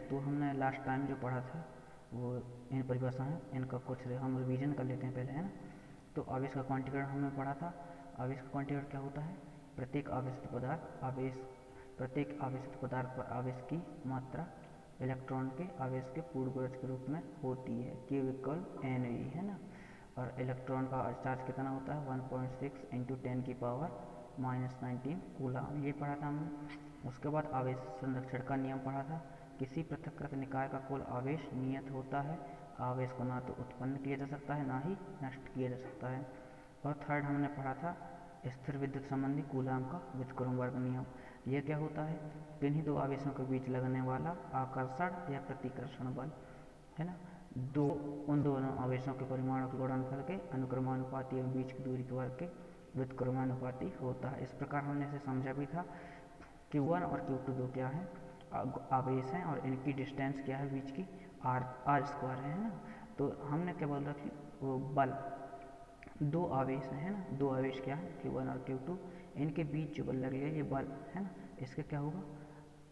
तो हमने last time जो पढ़ा था वो इन परिभाषा है, इनका कुछ हम रिवीजन कर लेते हैं पहले, है ना। तो आवेश का क्वांटीकरण हमने पढ़ा था। आवेश का क्वांटीकरण क्या होता है? प्रत्येक आवेशित पदार्थ पर आवेश की मात्रा इलेक्ट्रॉन के आवेश के पूर्ण के रूप में होती है, Q = NV, है ना। और इलेक्ट्रॉन का चार्ज कितना होता है? 1.6 × 10⁻⁻19 कूलम, ये पढ़ा था हमने। उसके बाद आवेश संरक्षण का नियम पढ़ा था। किसी पृथक्कृत निकाय का कुल आवेश नियत होता है। आवेश को ना तो उत्पन्न किया जा सकता है ना ही नष्ट किया जा सकता है। और थर्ड हमने पढ़ा था स्थिर विद्युत संबंधी कूलम का व्युत्क्रमवर्ग नियम। यह क्या होता है? किन्हीं दो आवेशों के बीच लगने वाला आकर्षण या प्रतिकर्षण बल, है ना। उन दोनों आवेशों के परिमाणों के गुणनफल के अनुक्रमानुपाती एवं बीच की दूरी के वर्ग के व्युत्क्रमानुपाती होता है। इस प्रकार हमने इसे समझा भी था। Q1 और Q2 दो क्या है? आवेश हैं और इनकी डिस्टेंस क्या है बीच की? r² है ना। तो हमने क्या बोल रखी? वो बल, दो आवेश है ना, दो आवेश क्या है? Q1 और Q2, इनके बीच जो बल लग गया ये बल है ना, इसका क्या होगा?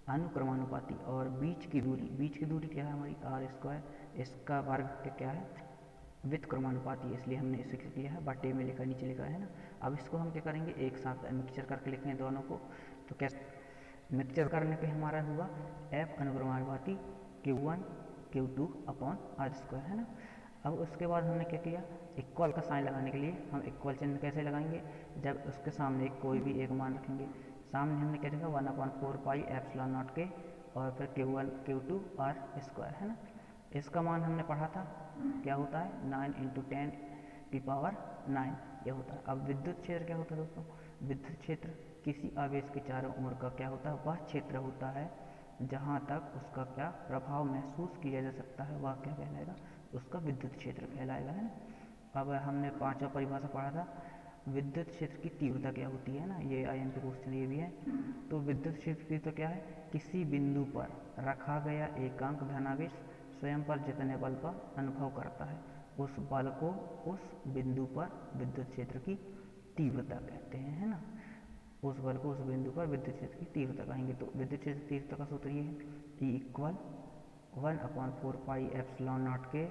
अनुक्रमानुपाती। और बीच की दूरी क्या है हमारी? r², इसका वर्ग क्या है? व्युत्क्रमानुपाती, इसलिए हमने इसे क्या किया है? बटे में लिखा, नीचे लिखा है ना। अब इसको हम क्या करेंगे? एक साथ मिक्सचर करके लिखेंगे दोनों को। तो कैसे मिक्सचर करने पे हमारा हुआ F अनुक्रमानुपाती Q1 Q2/r², है ना। अब उसके बाद हमने क्या किया? इक्वल का साइन लगाने के लिए हम इक्वल चिन्ह कैसे लगाएंगे? जब उसके सामने कोई भी एक मान रखेंगे। सामने हमने क्या लिखा? 1/4πε0 और फिर Q1 Q2r², है ना। इसका मान हमने पढ़ा था, क्या होता है? 9 × 10⁹ यह होता है। अब विद्युत क्षेत्र क्या होता है दोस्तों? विद्युत क्षेत्र किसी आवेश के चारों ओर का क्या होता है? वह क्षेत्र होता है जहाँ तक उसका क्या प्रभाव महसूस किया जा सकता है, वह क्या कहलाएगा? उसका विद्युत क्षेत्र कहलाएगा, है ना। अब हमने पांचवा परिभाषा पढ़ा था, विद्युत क्षेत्र की तीव्रता क्या होती है ना, ये IMP क्वेश्चन ये भी है। तो विद्युत क्षेत्र की तीव्रता क्या है? किसी बिंदु पर रखा गया एकांक धनावेश स्वयं पर जितने बल का अनुभव करता है, उस बल को उस बिंदु पर विद्युत क्षेत्र की तीव्रता कहते हैं, है ना। उस बल को उस बिंदु पर विद्युत क्षेत्र की तीव्रता कहेंगे। तो विद्युत क्षेत्र तीव्रता का सूत्र ये है, E = 1/4πε0 के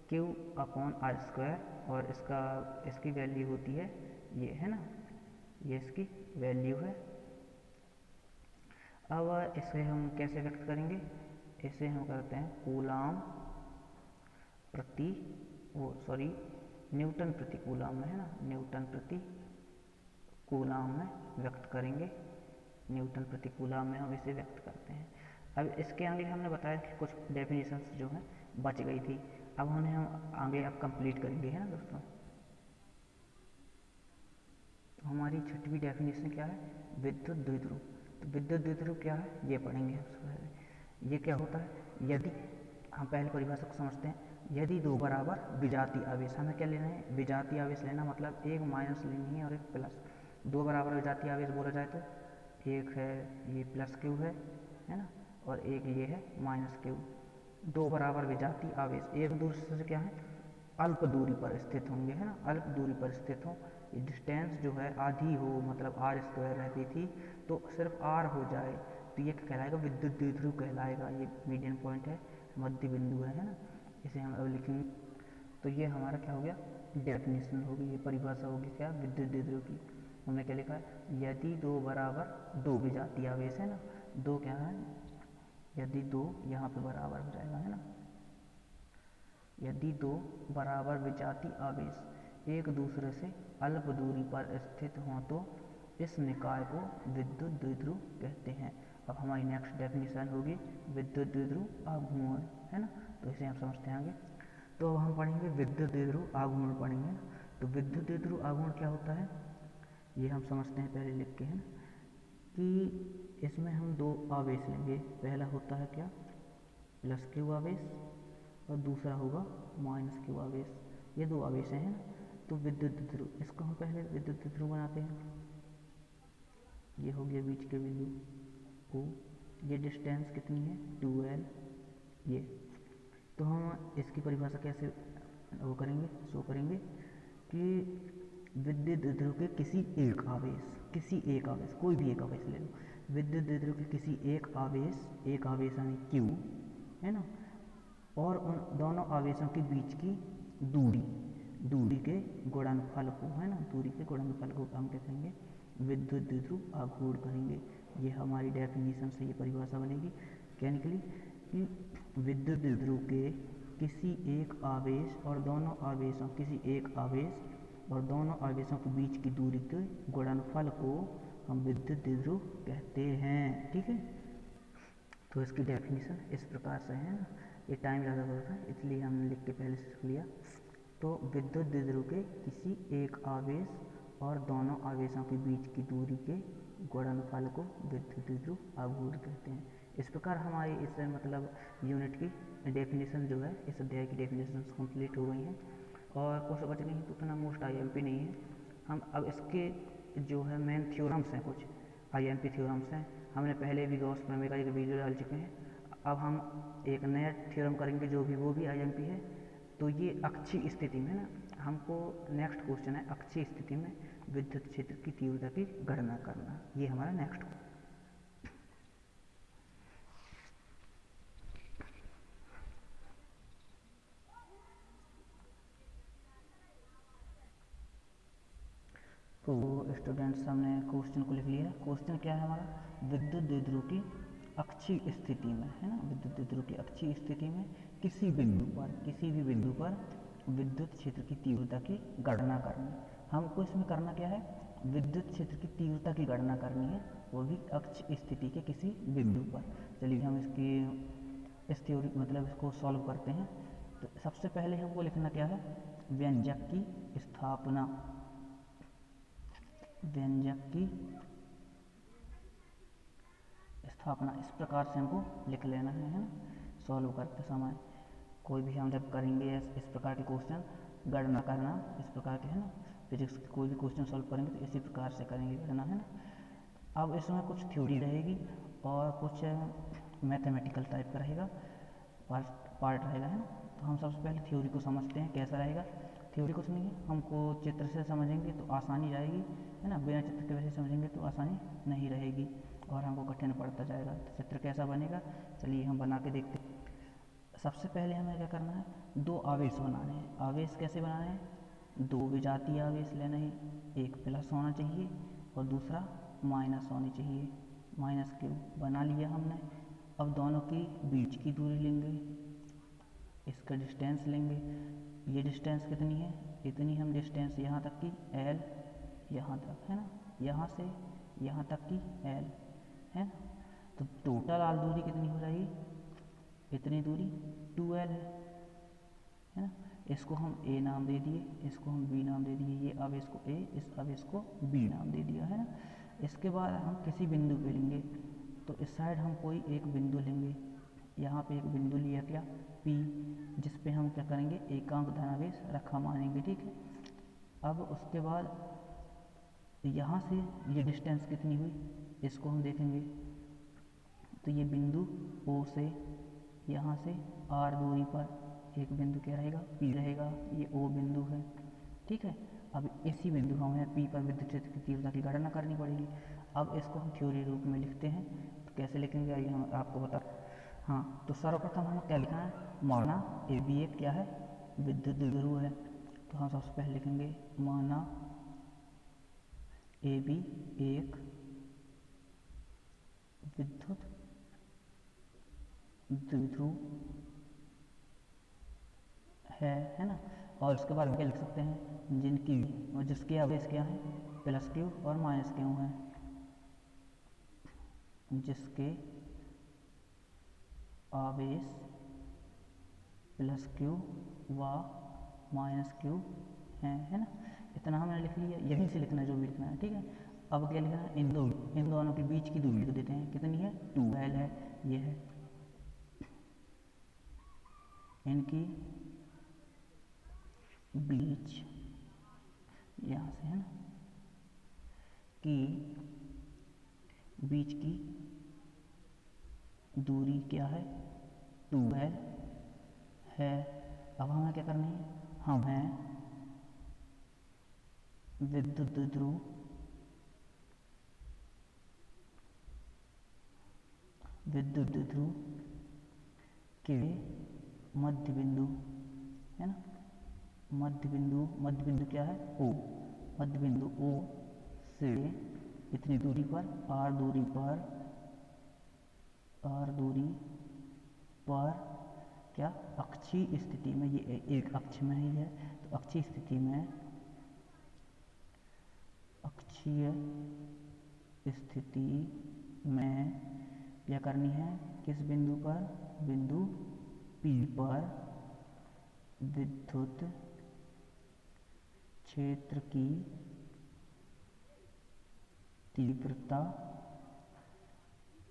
Q/r², और इसकी वैल्यू होती है ये, है ना, ये इसकी वैल्यू है। अब इसे हम कैसे व्यक्त करेंगे? इसे हम करते हैं कूलाम प्रति न्यूटन प्रति कूलाम में, है ना, न्यूटन प्रति कूलाम में व्यक्त करेंगे। न्यूटन प्रति कूलाम में हम इसे व्यक्त करते हैं। अब इसके आगे हमने बताया कि कुछ डेफिनेशंस जो हैं बच गई थी, अब उन्हें हम आगे कंप्लीट करेंगे, है ना दोस्तों। तो हमारी छठवीं डेफिनेशन क्या है? विद्युत द्विध्रुव। तो विद्युत द्विध्रुव क्या है ये पढ़ेंगे सबसे पहले। ये क्या होता है? यदि हम पहले परिभाषा को समझते हैं, यदि दो बराबर विजातीय आवेश, हमें क्या लेना है? विजातीय आवेश लेना, मतलब एक माइनस लेनी है और एक प्लस। दो बराबर विजातीय आवेश बोला जाए तो एक है ये +Q है ना, और एक ये है -Q। दो बराबर विजातीय आवेश एक दूसरे से क्या है? अल्प दूरी पर स्थित होंगे, है ना, अल्प दूरी पर स्थित हों। डिस्टेंस जो है आधी हो, मतलब r² रहती थी तो सिर्फ r हो जाए, तो ये कहलाएगा विद्युत द्विध्रुव कहलाएगा। ये मीडियन पॉइंट है, मध्य बिंदु है ना। इसे हम अब लिखेंगे। तो ये हमारा क्या हो गया? डेफिनेशन होगी, ये परिभाषा होगी क्या? विद्युत द्विध्रुव की। हमने क्या लिखा है? यदि दो बराबर दो विजातीय आवेश है ना, दो क्या है? यदि दो यहाँ पे बराबर हो जाएगा, है ना, यदि दो बराबर विजातीय आवेश एक दूसरे से अल्प दूरी पर स्थित हों तो इस निकाय को विद्युत द्विध्रुव कहते हैं। अब हमारी नेक्स्ट डेफिनेशन होगी विद्युत द्विध्रुव आघूर्ण, है ना। तो इसे हम समझते हैं आगे। तो अब हम पढ़ेंगे विद्युत द्विध्रुव आघूर्ण पढ़ेंगे। तो विद्युत द्विध्रुव आघूर्ण क्या होता है ये हम समझते हैं पहले लिख के, है ना, कि इसमें हम दो आवेश लेंगे। पहला होता है क्या? +Q आवेश, और दूसरा होगा -Q आवेश। ये दो आवेश हैं ना। तो विद्युत द्विध्रुव, इसको हम पहले विद्युत द्विध्रुव बनाते हैं। ये हो गया बीच के बिंदु O, ये डिस्टेंस कितनी है? 2L। ये तो हम इसकी परिभाषा कैसे वो करेंगे, शो करेंगे कि विद्युत द्विध्रुव के किसी एक आवेश कोई भी एक आवेश ले लो, विद्युत द्विध्रुव के किसी एक आवेश यानी Q है ना, और उन दोनों आवेशों के बीच की दूरी, दूरी के गुणनफल को, है ना, दूरी के गुणनफल को हम क्या कहेंगे, विद्युत द्विध्रुव आघूर्ण कहेंगे। ये हमारी डेफिनेशन से ये परिभाषा बनेगी क्या निकली कि विद्युत द्विध्रुव के किसी एक आवेश और दोनों आवेशों, किसी एक आवेश और दोनों आवेशों के बीच की दूरी के गुणनफल को हम विद्युत द्विध्रुव कहते हैं। ठीक है, तो इसकी डेफिनेशन इस प्रकार से है ना, ये टाइम ज़्यादा होता है इसलिए हमने लिख के पहले से लिया। तो विद्युत द्विध्रुव के किसी एक आवेश और दोनों आवेशों के बीच की दूरी के गुणनफल को विद्युत द्विध्रुव आघूर्ण कहते हैं। इस प्रकार हमारी इस मतलब यूनिट की डेफिनेशन जो है, इस अध्याय की डेफिनेशन कंप्लीट हो गई हैं और कुछ बच गई हैं, तो उतना मोस्ट आईएमपी नहीं है। हम अब इसके जो है मेन थ्योरम्स हैं, कुछ आईएमपी थ्योरम्स हैं, हमने पहले भी गॉस प्रमेय का एक वीडियो डाल चुके हैं। अब हम एक नया थ्योरम करेंगे जो भी, वो भी आईएमपी है। तो ये अक्षीय स्थिति में ना, हमको नेक्स्ट क्वेश्चन है अक्षीय स्थिति में विद्युत क्षेत्र की तीव्रता की गणना करना, ये हमारा नेक्स्ट। तो स्टूडेंट्स हमने क्वेश्चन को लिख लिया। क्वेश्चन क्या है हमारा, विद्युत द्विध्रुव की अक्षीय स्थिति में, है ना, विद्युत द्विध्रुव की अक्षीय स्थिति में किसी बिंदु पर, किसी भी बिंदु पर विद्युत क्षेत्र की तीव्रता की गणना करनी। हमको इसमें करना क्या है, विद्युत क्षेत्र की तीव्रता की गणना करनी है, वो भी अक्षीय स्थिति के किसी बिंदु पर। चलिए हम इसकी इस थ्योरी मतलब इसको सॉल्व करते हैं। तो सबसे पहले हमको लिखना क्या है, व्यंजक की स्थापना, व्यंजक की स्थापना इस प्रकार से हमको लिख लेना है ना, सॉल्व करते समय। कोई भी हम जब करेंगे इस प्रकार के क्वेश्चन, गणना करना इस प्रकार के, है ना, फिजिक्स के कोई भी क्वेश्चन सॉल्व करेंगे तो इसी प्रकार से करेंगे गणना, है ना। अब इसमें कुछ थ्योरी रहेगी और कुछ मैथमेटिकल टाइप का रहेगा, पार्ट रहेगा, है ना। तो हम सबसे पहले थ्योरी को समझते हैं कैसा रहेगा। थ्योरी कुछ नहीं है, हमको चित्र से समझेंगे तो आसानी रहेगी, है ना, बिना चित्र के वैसे समझेंगे तो आसानी नहीं रहेगी और हमको कठिन पड़ता जाएगा। तो चित्र कैसा बनेगा, चलिए हम बना के देखते हैं। सबसे पहले हमें क्या करना है, दो आवेश बनाने हैं। आवेश कैसे बनाने हैं, दो विजातीय आवेश लेना है, एक प्लस होना चाहिए और दूसरा माइनस होनी चाहिए, माइनस क्यू बना लिया हमने। अब दोनों की बीच की दूरी लेंगे, इसका डिस्टेंस लेंगे। ये डिस्टेंस कितनी है, इतनी हम डिस्टेंस यहाँ तक की एल, यहाँ तक, है ना, यहाँ से यहाँ तक की एल, है ना। तो टोटल आल दूरी कितनी हो जाएगी, इतनी दूरी 2l है ना। इसको हम a नाम दे दिए, इसको हम b नाम दे दिए, ये आवेश को a, इस आवेश को b नाम दे दिया, है ना। इसके बाद हम किसी बिंदु पे लेंगे, तो इस साइड हम कोई एक बिंदु लेंगे, यहाँ पे एक बिंदु लिया क्या P, जिस पे हम क्या करेंगे, एकांक धनावेश रखा मानेंगे, ठीक है। अब उसके बाद यहाँ से ये डिस्टेंस कितनी हुई, इसको हम देखेंगे। तो ये बिंदु O से यहाँ से R दूरी पर एक बिंदु क्या रहेगा, P रहेगा, ये O बिंदु है, ठीक है। अब इसी बिंदु हमें P पर विद्युत क्षेत्र की तीव्रता की गणना करनी पड़ेगी। अब इसको हम थ्योरी रूप में लिखते हैं, तो कैसे लिखेंगे आइए हम आपको बता। हाँ, तो सर्वप्रथम हमें क्या लिखना है, माना ए बी एक क्या है, विद्युत द्विध्रुव है। तो हम सबसे पहले लिखेंगे माना ए बी एक विद्युत द्विध्रुव है ना। और उसके बाद क्या लिख सकते हैं, जिनकी और जिसके आवेश क्या है, प्लस क्यू और माइनस क्यू है, जिसके आवेश प्लस क्यू व माइनस क्यू है ना। इतना हमने लिख लिया, यहीं से लिखना है जो भी लिखना है, ठीक है। अब क्या लिखना है, इन दोनों के बीच की दूरी को देते हैं, कितनी है, 2l है, ये है इनकी बीच, यहाँ से, है ना, कि बीच की दूरी क्या है, 2l है। अब हमें क्या करनी है, हमें विद्युत द्विध्रुव के मध्य बिंदु, है ना, मध्य बिंदु क्या है, ओ, मध्य बिंदु ओ से इतनी दूरी पर, आर दूरी पर क्या, अक्षीय स्थिति में, ये एक अक्ष में ही है, तो अक्षीय स्थिति में, क्या करनी है, किस बिंदु पर, बिंदु P पर विद्युत क्षेत्र की तीव्रता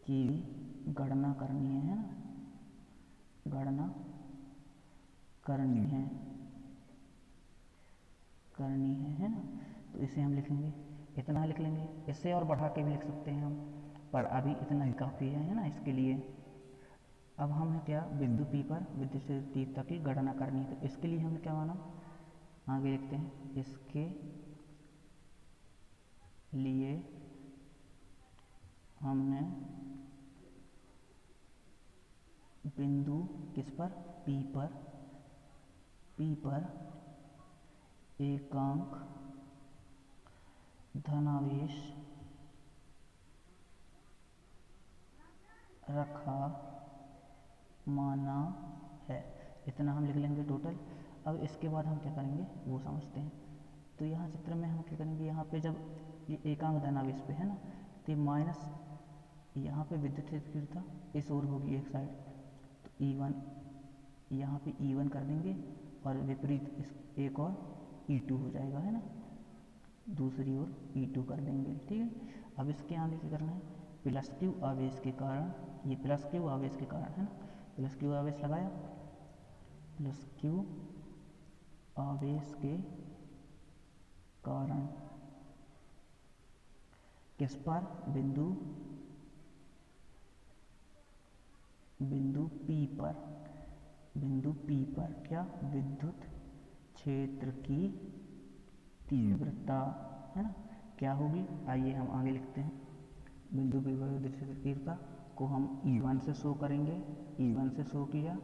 की गणना करनी है ना, गणना करनी है ना। तो इसे हम लिखेंगे, इतना लिख लेंगे, इससे और बढ़ा के भी लिख सकते हैं हम, पर अभी इतना ही काफ़ी है ना इसके लिए। अब हमें क्या, बिंदु P पर विद्युत क्षेत्र तीव्रता की गणना करनी है, तो इसके लिए हमने क्या माना, आगे लिखते हैं, इसके लिए हमने बिंदु किस पर, P पर एकांक धनावेश रखा माना है, इतना हम लिख लेंगे टोटल। अब इसके बाद हम क्या करेंगे वो समझते हैं। तो यहाँ चित्र में हम क्या करेंगे, यहाँ पे जब ये एकांक धनावेश पे है ना, तो माइनस यहाँ पे विद्युत क्षेत्र की तीव्रता इस ओर होगी एक साइड, तो E1 यहाँ पे E1 कर देंगे, और विपरीत इस एक और E2 हो जाएगा, है ना, दूसरी ओर E2 कर देंगे, ठीक है। अब इसके आगे क्या करना है, प्लस क्यू आवेश के कारण, ये प्लस क्यू आवेश के कारण है ना, प्लस क्यू आवेश लगाया, प्लस क्यू आवेश के कारण किस पर, बिंदु P पर क्या, विद्युत क्षेत्र की तीव्रता, है ना, क्या होगी, आइए हम आगे लिखते हैं। बिंदु P पर विद्युत क्षेत्र की तीव्रता को हम E1 से शो करेंगे, E1 से शो किया,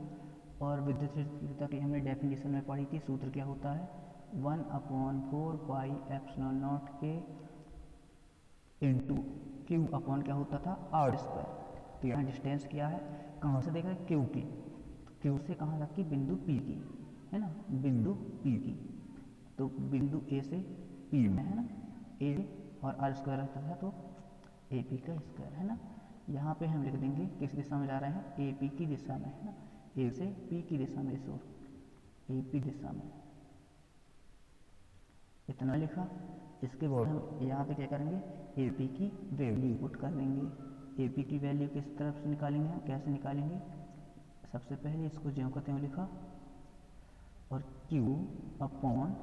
और विद्युत क्षेत्र की तीव्रता की हमने डेफिनेशन में पढ़ी थी, सूत्र क्या होता है, 1/4 पाई एप्सिलॉन नॉट के इंटू क्यू अपॉन क्या होता था, आर स्क्वायर। तो यहाँ डिस्टेंस क्या है, कहाँ से देख रहे हैं, क्यू की, क्यू से कहाँ तक की, बिंदु P की, है ना, बिंदु P की, तो बिंदु A से P में, है ना, A और आर स्क्वायर रहता था तो AP का स्क्वायर, है ना। यहाँ पे हम लिख देंगे किस दिशा में जा रहे हैं, AP की दिशा में, है ना, A से P की दिशा में, इस ओर AP दिशा में, इतना लिखा। इसके बाद हम यहाँ पे क्या करेंगे, AP की वैल्यू पुट कर देंगे। AP की वैल्यू किस तरफ से निकालेंगे, हम कैसे निकालेंगे, सबसे पहले इसको ज्यों का त्यों लिखा, और Q upon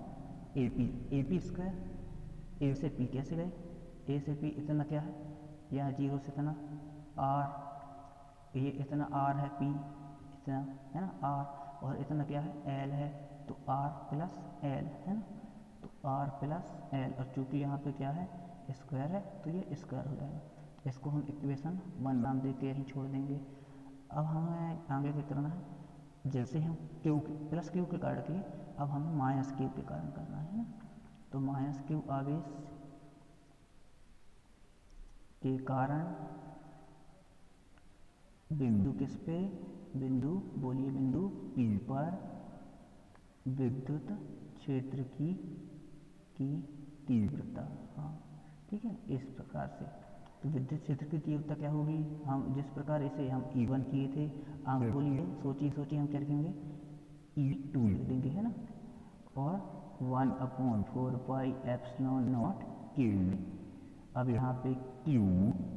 AP square, A से P कैसे गए, A से P इतना क्या है, यहाँ 0 से इतना R, ये इतना R है, P इतना है ना R, और इतना क्या है, L है, तो R प्लस L, है ना, तो R प्लस L, और चूंकि यहाँ पे क्या है, स्क्वायर है, तो ये स्क्वायर हो जाएगा। इसको हम इक्वेशन 1 नाम दे के यहीं छोड़ देंगे। अब हमें आगे क्या करना है, जैसे हम क्यू प्लस क्यू के कारण किए, अब हमें माइनस क्यू के कारण करना है ना, तो माइनस क्यू आवेश के कारण बिंदु किस पे, बिंदु बोलिए, बिंदु P पर विद्युत क्षेत्र की तीव्रता, हाँ ठीक है, इस प्रकार से। तो विद्युत क्षेत्र की तीव्रता क्या होगी, हम जिस प्रकार इसे हम E1 किए थे, आगे बोलिए, सोचिए हम क्या लिखेंगे, E2 लिख देंगे, है ना, और 1/4 पाई एप्सिलॉन नॉट Q में। अब यहाँ पे Q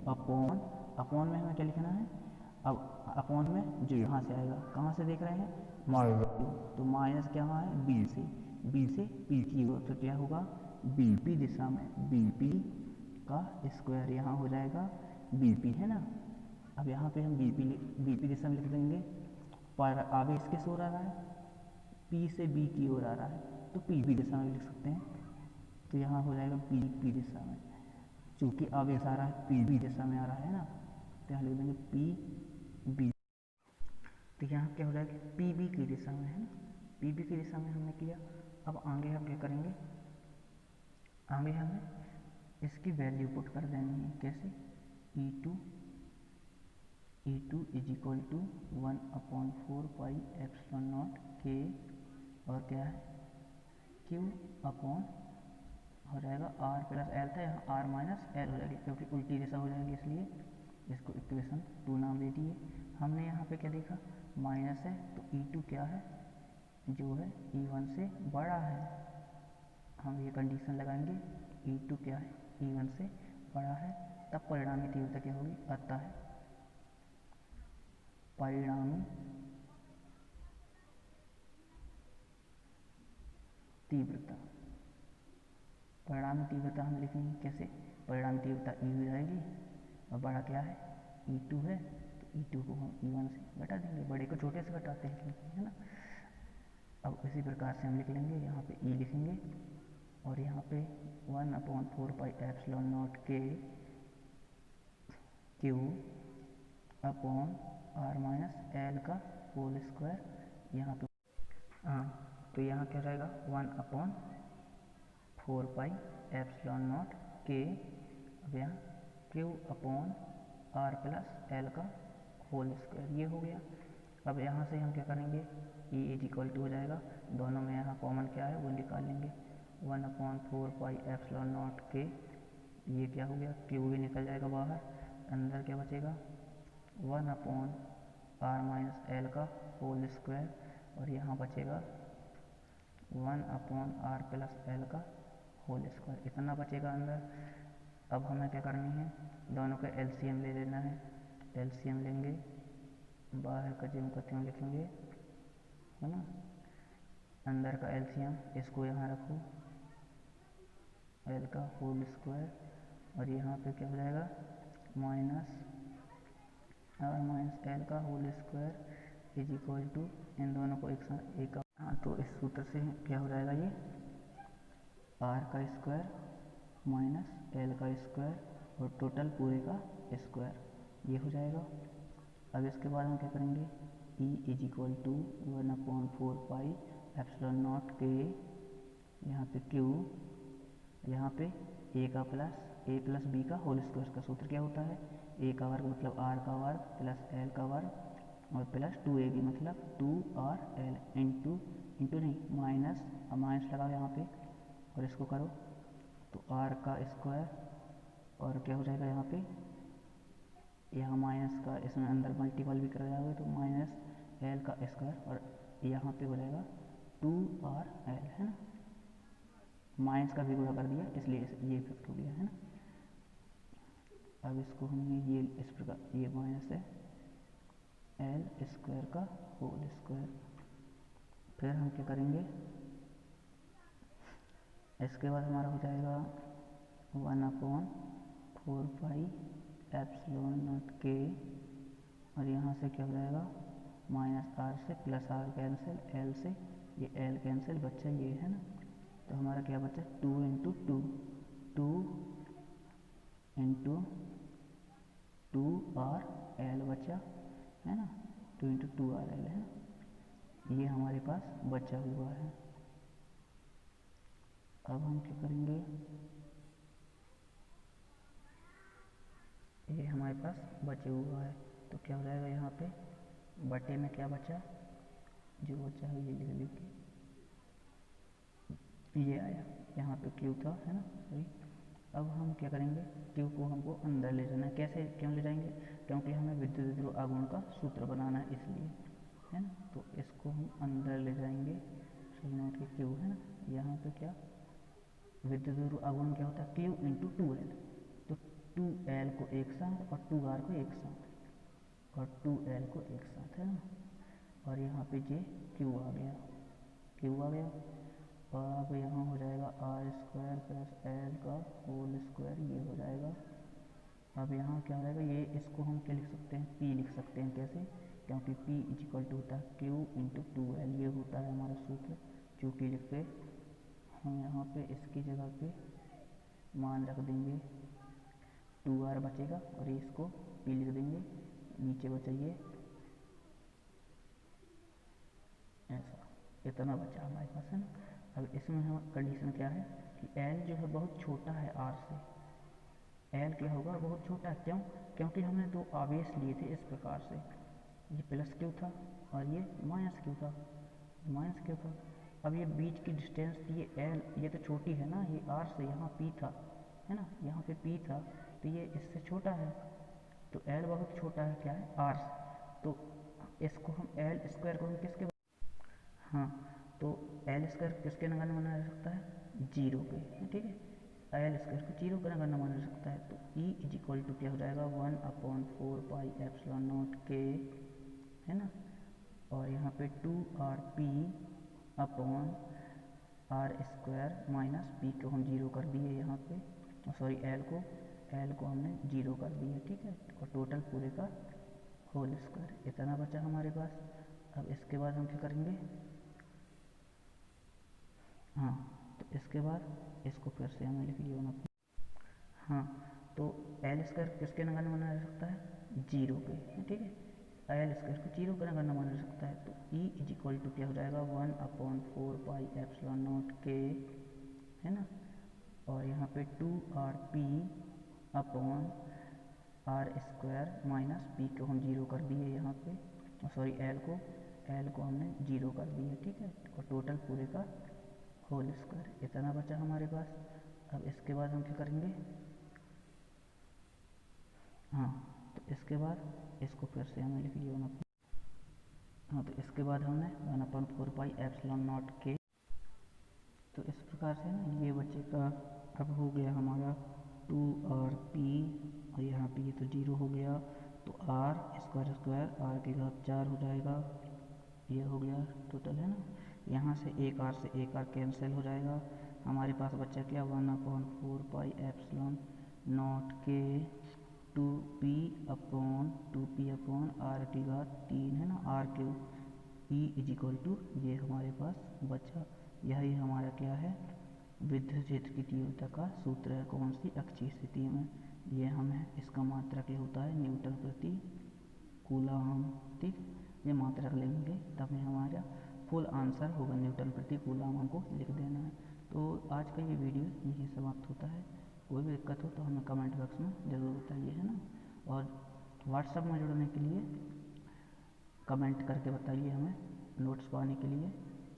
अपॉन में हमें क्या लिखना है, अब अपॉन में जो यहाँ से आएगा, कहाँ से देख रहे हैं, माइनस, तो माइनस क्या है, B से P की ओर, तो क्या होगा, BP दिशा में, BP का स्क्वायर यहाँ हो जाएगा BP, है ना। अब यहाँ पे हम BP दिशा में लिख देंगे, पर आवेश किस ओर आ रहा है, P से B की ओर आ रहा है, तो PB दिशा में लिख सकते हैं, तो यहाँ हो जाएगा BP दिशा में, चूँकि आवेश आ रहा है PB दिशा में आ रहा है ना, तो यहाँ लिख देंगे PB। तो यहाँ क्या हो जाएगा, पी बी की दिशा में, है ना, पी बी की दिशा में हमने किया। अब आगे हम क्या करेंगे, आगे हमें इसकी वैल्यू पुट कर देनी है। कैसे, E2 इज इक्वल टू 1/4πε0 के, और क्या है, Q अपॉन हो जाएगा R प्लस एल था, यहाँ R माइनस एल हो जाएगी क्योंकि उल्टी दिशा हो जाएगी, इसलिए इसको इक्वेशन 2 नाम दे दिए। हमने यहाँ पे क्या देखा, माइनस है तो E2 क्या है, जो है E1 से बड़ा है। हम ये कंडीशन लगाएंगे, E2 क्या है, E1 से बड़ा है, तब परिणामी तीव्रता क्या होगी, अतः परिणामी तीव्रता, परिणामी तीव्रता हम लिखेंगे कैसे, परिणामी तीव्रता E हो जाएगी, और बड़ा क्या है, E2 है, तो E2 को हम E1 से घटा देंगे, बड़े को छोटे से घटाते हैं क्योंकि, है ना। अब इसी प्रकार से हम लिख लेंगे, यहाँ पे E लिखेंगे, और यहाँ पे 1/4πε0 के Q upon R minus L का होल स्क्वायर, यहाँ पे हाँ, तो यहाँ क्या रहेगा 1/4πε0 के, अब यहाँ Q upon R plus L का होल स्क्वायर, ये हो गया। अब यहाँ से हम क्या करेंगे, E इज इक्वल टू हो जाएगा, दोनों में यहाँ कॉमन क्या है वो निकाल लेंगे, 1/4πε0 के, ये क्या हो गया, Q भी निकल जाएगा बाहर, अंदर क्या बचेगा 1/R माइनस एल का होल स्क्वायर, और यहाँ बचेगा 1/R प्लस एल का होल स्क्वायर, इतना बचेगा अंदर। अब हमें क्या करनी है, दोनों का एलसीएम ले लेना है, एलसीएम लेंगे, बाहर का जिम का त्यों लिखेंगे, है ना, अंदर का एलसीएम, इसको यहाँ रखो, एल का होल स्क्वायर, और यहाँ पे क्या हो जाएगा माइनस R माइनस एल का whole square is equal to, इन दोनों को एक साथ एक, हाँ, तो इस सूत्र से क्या हो जाएगा, ये R का स्क्वायर माइनस एल का स्क्वायर और टोटल पूरे का स्क्वायर, ये हो जाएगा। अब इसके बाद हम क्या करेंगे, E इज इक्वल टू 1/4πε0 के, यहाँ पे Q, यहाँ पे a का प्लस a प्लस बी का होल स्क्वायर का सूत्र क्या होता है, a का वर्ग मतलब r का वर्ग प्लस l का वर्ग और प्लस 2ab मतलब 2rl इंटू नहीं माइनस, अब माइनस लगाओ यहाँ पे और इसको करो तो r का स्क्वायर, और क्या हो जाएगा यहाँ पे, यहाँ माइनस का इसमें अंदर मल्टीपल भी कर जाओगे तो माइनस एल का स्क्वायर, और यहाँ पे हो जाएगा 2rl, है ना, माइनस का भी गुणा कर दिया इसलिए ये इफेक्ट हो गया, है ना। अब इसको हमने ये इस प्रकार, ये माइनस है एल स्क्वायर का होल स्क्वायर, फिर हम क्या करेंगे, इसके बाद हमारा हो जाएगा 1/4πε0 के, और यहाँ से क्या हो जाएगा माइनस आर से प्लस आर कैंसिल, एल से ये एल कैंसिल, बच्चा ये, है ना, तो हमारा क्या बचा 2 इंटू 2r l बचा, है ना, 2 इंटू 2r l, है, ये हमारे पास बचा हुआ है। अब हम क्या करेंगे, ये हमारे पास बचे हुआ है, तो क्या हो जाएगा यहाँ पे बटे में क्या बचा, जो बचा है ये लिख लीजिए, ये आया, यहाँ पे Q था, है ना, सही। अब हम क्या करेंगे, Q को हमको अंदर ले जाना है, कैसे क्यों ले जाएंगे, क्योंकि हमें विद्युत ध्रुव आघूर्ण का सूत्र बनाना है इसलिए, है ना, तो इसको हम अंदर ले जाएंगे, नोट के Q, है ना, यहाँ पे क्या विद्युत ध्रुव आघूर्ण क्या होता है, Q इंटू 2l, तो 2l को एक साथ और 2r को एक साथ और 2l को एक साथ, है ना, और यहाँ पे ये Q आ गया, और अब यहाँ हो जाएगा आर स्क्वायर प्लस एल का होल स्क्वायर, ये हो जाएगा। अब यहाँ क्या हो जाएगा, ये इसको हम क्या लिख सकते हैं, P लिख सकते हैं, कैसे, क्योंकि P इज इक्वल टू होता है Q इंटू 2l, ये होता है हमारा सूत्र, चूँकि लिख के हम यहाँ पे इसकी जगह पे मान रख देंगे 2r बचेगा और इसको P लिख देंगे, नीचे बचा ये ऐसा इतना बचा हमारे पास, है ना। अब इसमें हम कंडीशन क्या है कि एल जो है बहुत छोटा है आर से, एल क्या होगा बहुत छोटा, क्यों, क्योंकि हमने दो आवेश लिए थे इस प्रकार से, ये प्लस क्यू था और ये माइनस क्यू था, माइनस क्यू था। अब ये बीच की डिस्टेंस थी ये एल, ये तो छोटी है ना, ये आर से यहाँ पी था, है ना, यहाँ पे पी था, तो ये इससे छोटा है, तो एल बहुत छोटा है क्या है आर से, तो इसको हम एल स्क्वायर को हम किसके, हाँ, तो एल स्क्वायर किसके नगण्य माना जा सकता है, जीरो के, ठीक है, एल स्क्वायर को जीरो का नगण्य माना जा सकता है, तो ई इज इक्वल टू क्या हो जाएगा 1/4πε0 के, है ना, और यहाँ पे 2rp upon R square minus P को हम जीरो कर दिए यहाँ पे, सॉरी एल को हमने जीरो कर दिया, ठीक है, और टोटल पूरे का होल स्क्वायर इतना बचा हमारे पास। अब इसके बाद हम क्या करेंगे, हाँ, तो इसके बाद इसको फिर से हमें लिख लिया होना, हाँ, तो एल स्क्वायर किसके नगण्य माना जा सकता है, जीरो के, ठीक है, एल स्क्वायर को जीरो का नगण्य माना जा सकता है, तो ई इज इक्वल टू क्या हो जाएगा 1/4πε0 के, है ना, और यहाँ पे 2rp upon R square minus P को हम जीरो कर दिए यहाँ पे, सॉरी एल को हमने जीरो कर दिया, ठीक है, और टोटल पूरे का होल स्क्वायर इतना बचा हमारे पास। अब इसके बाद हम क्या करेंगे, हाँ, तो इसके बाद इसको फिर से हमें लिख लिया होना, हाँ, तो इसके बाद हमने 1/4πε0 के, तो इस प्रकार से ना ये बचेगा, अब हो गया हमारा 2rp और यहाँ पे ये तो जीरो हो गया, तो आर स्क्वायर स्क्वायर आर के घात 4 हो जाएगा, ये हो गया टोटल, है ना, यहाँ से एक आर कैंसिल हो जाएगा, हमारे पास बचा क्या 1/4πε0 के 2p अपॉन आर की घात 3, है ना, R Q, E is equal to ये हमारे पास बचा, यही हमारा क्या है विद्युत क्षेत्र की तीव्रता का सूत्र है, कौन सी अक्षीय स्थिति में, ये हमें इसका मात्रक ये होता है न्यूटन प्रति कूलम, ठीक, ये मात्रक लेंगे तब हमारा फुल आंसर होगा, न्यूटन प्रति कूलम हमको लिख देना है। तो आज का ये वीडियो यही समाप्त होता है, कोई भी दिक्कत हो तो हमें कमेंट बॉक्स में ज़रूर बताइए, है ना, और व्हाट्सएप में जुड़ने के लिए कमेंट करके बताइए हमें नोट्स पाने के लिए,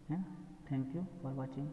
है ना। Thank you for watching.